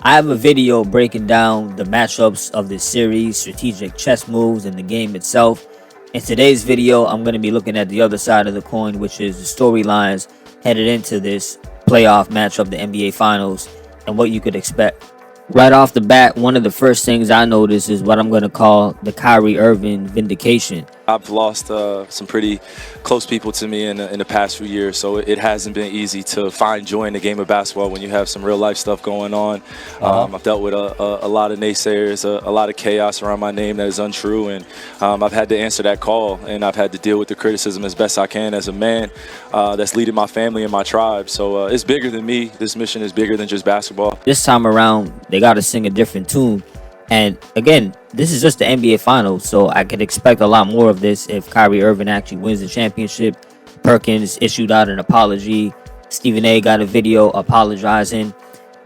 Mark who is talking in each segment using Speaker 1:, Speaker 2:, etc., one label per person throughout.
Speaker 1: I have a video breaking down the matchups of this series, strategic chess moves, and the game itself. In today's video, I'm going to be looking at the other side of the coin, which is the storylines headed into this playoff matchup, the NBA Finals, and what you could expect. Right off the bat, one of the first things I notice is what I'm going to call the Kyrie Irving vindication.
Speaker 2: I've lost some pretty close people to me in the past few years, so it hasn't been easy to find joy in the game of basketball when you have some real life stuff going on. I've dealt with a lot of naysayers, a lot of chaos around my name that is untrue, and I've had to answer that call, and I've had to deal with the criticism as best I can as a man that's leading my family and my tribe. So it's bigger than me. This mission is bigger than just basketball.
Speaker 1: This time around, they got to sing a different tune. And again, this is just the NBA Finals, so I could expect a lot more of this if Kyrie Irving actually wins the championship. Perkins issued out an apology. Stephen A got a video apologizing.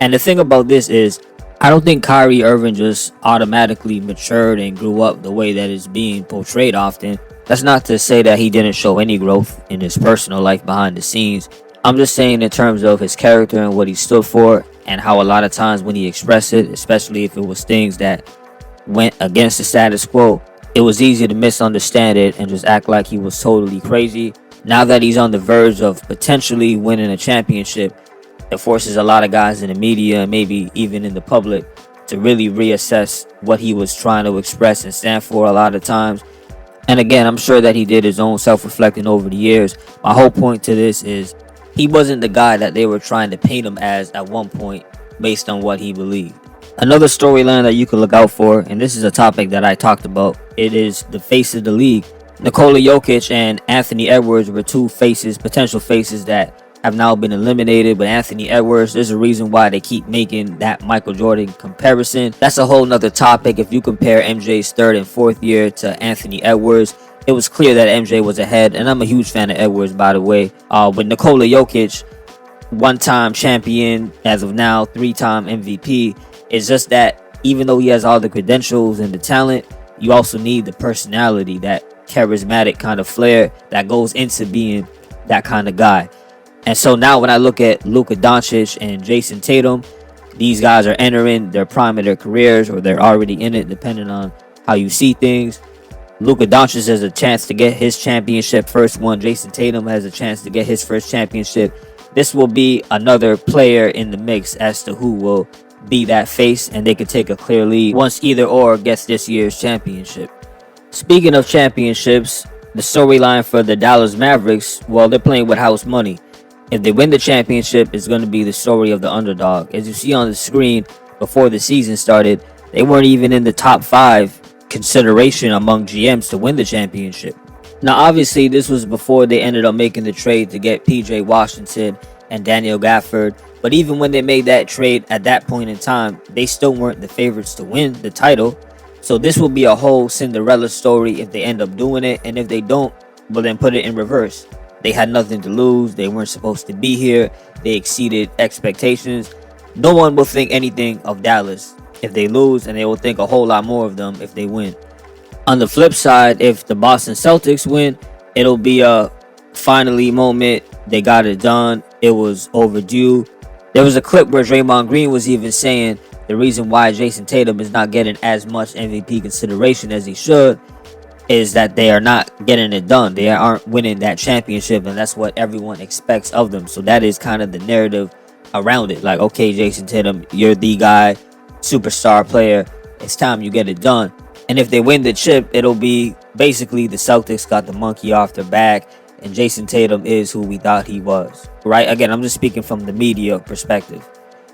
Speaker 1: And the thing about this is, I don't think Kyrie Irving just automatically matured and grew up the way that is being portrayed often. That's not to say that he didn't show any growth in his personal life behind the scenes. I'm just saying in terms of his character and what he stood for, and how a lot of times when he expressed it, especially if it was things that went against the status quo, it was easy to misunderstand it and just act like he was totally crazy. Now that he's on the verge of potentially winning a championship, it forces a lot of guys in the media and maybe even in the public to really reassess what he was trying to express and stand for a lot of times. And again, I'm sure that he did his own self-reflecting over the years. My whole point to this is, he wasn't the guy that they were trying to paint him as at one point based on what he believed. Another storyline that you could look out for, and this is a topic that I talked about, it is the face of the league. Nikola Jokic and Anthony Edwards were two faces, potential faces that have now been eliminated. But Anthony Edwards, there's a reason why they keep making that Michael Jordan comparison. That's a whole nother topic. If you compare MJ's third and fourth year to Anthony Edwards, it was clear that MJ was ahead, and I'm a huge fan of Edwards, by the way. With Nikola Jokic, one-time champion, as of now, three-time MVP, it's just that even though he has all the credentials and the talent, you also need the personality, that charismatic kind of flair that goes into being that kind of guy. And so now when I look at Luka Doncic and Jason Tatum, these guys are entering their prime of their careers, or they're already in it, depending on how you see things. Luka Doncic has a chance to get his championship first one. Jason Tatum has a chance to get his first championship. This will be another player in the mix as to who will be that face, and they could take a clear lead once either or gets this year's championship. Speaking of championships, the storyline for the Dallas Mavericks, well, they're playing with house money. If they win the championship, it's going to be the story of the underdog. As you see on the screen, before the season started, they weren't even in the top 5 consideration among GMs to win the championship. Now obviously this was before they ended up making the trade to get PJ Washington and Daniel Gafford, but even when they made that trade at that point in time, they still weren't the favorites to win the title. So this will be a whole Cinderella story if they end up doing it, and if they don't, well, then put it in reverse. They had nothing to lose, they weren't supposed to be here, they exceeded expectations. No one will think anything of Dallas if they lose, and they will think a whole lot more of them if they win. On the flip side, if the Boston Celtics win, it'll be a finally moment. They got it done. It was overdue. There was a clip where Draymond Green was even saying the reason why Jason Tatum is not getting as much MVP consideration as he should is that they are not getting it done. They aren't winning that championship, and that's what everyone expects of them. So that is kind of the narrative around it. Like, okay, Jason Tatum, you're the guy, superstar player, it's time you get it done. And if they win the chip, it'll be basically the Celtics got the monkey off their back, and Jason Tatum is who we thought he was, right? Again, I'm just speaking from the media perspective.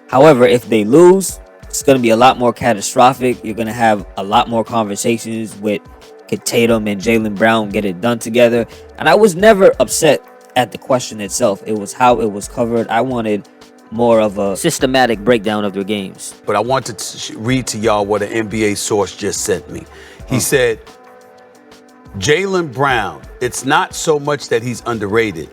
Speaker 1: However, if they lose, it's going to be a lot more catastrophic. You're going to have a lot more conversations with, could Tatum and Jaylen Brown get it done together? And I was never upset at the question itself. It was how it was covered. I wanted more of a systematic breakdown of their games.
Speaker 3: But I want to read to y'all what an NBA source just sent me. He said, Jaylen Brown, it's not so much that he's underrated,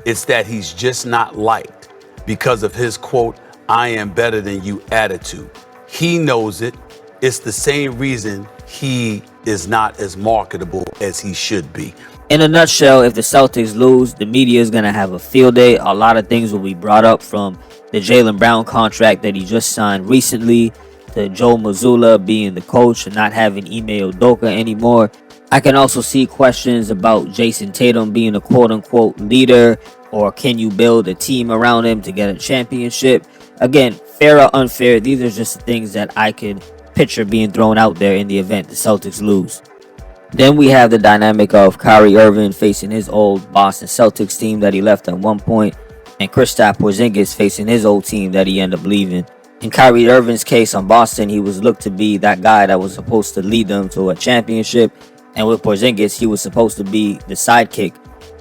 Speaker 3: it's that he's just not liked because of his, quote, I am better than you attitude. He knows it. It's the same reason he is not as marketable as he should be.
Speaker 1: In a nutshell, if the Celtics lose, the media is going to have a field day. A lot of things will be brought up, from the Jaylen Brown contract that he just signed recently, to Joe Mazzulla being the coach and not having Ime Udoka anymore. I can also see questions about Jason Tatum being a quote-unquote leader, or can you build a team around him to get a championship? Again, fair or unfair, these are just the things that I can picture being thrown out there in the event the Celtics lose. Then we have the dynamic of Kyrie Irving facing his old Boston Celtics team that he left at one point, and Kristaps Porzingis facing his old team that he ended up leaving. In Kyrie Irving's case on Boston, he was looked to be that guy that was supposed to lead them to a championship, and with Porzingis, he was supposed to be the sidekick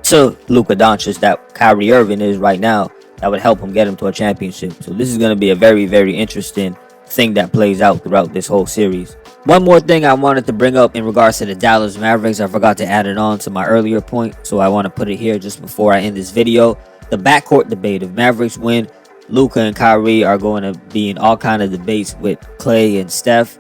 Speaker 1: to Luka Doncic that Kyrie Irving is right now, that would help him get him to a championship. So this is going to be a very, very interesting thing that plays out throughout this whole series. One more thing I wanted to bring up in regards to the Dallas Mavericks, I forgot to add it on to my earlier point, so I want to put it here just before I end this video. The backcourt debate. If Mavericks win, Luka and Kyrie are going to be in all kind of debates with Clay and Steph.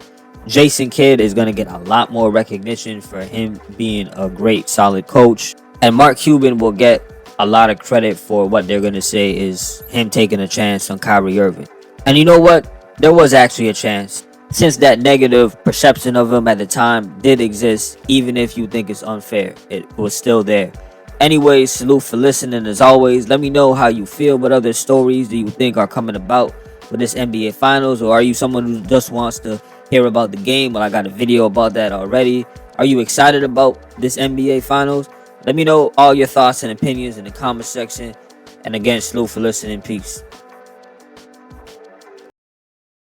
Speaker 1: Jason Kidd is going to get a lot more recognition for him being a great, solid coach. And Mark Cuban will get a lot of credit for what they're going to say is him taking a chance on Kyrie Irving. And you know what? There was actually a chance. Since that negative perception of him at the time did exist, even if you think it's unfair, it was still there. Anyways, salute for listening as always. Let me know how you feel. What other stories do you think are coming about with this NBA Finals? Or are you someone who just wants to hear about the game? Well, I got a video about that already. Are you excited about this NBA Finals? Let me know all your thoughts and opinions in the comment section. And again, salute for listening. Peace.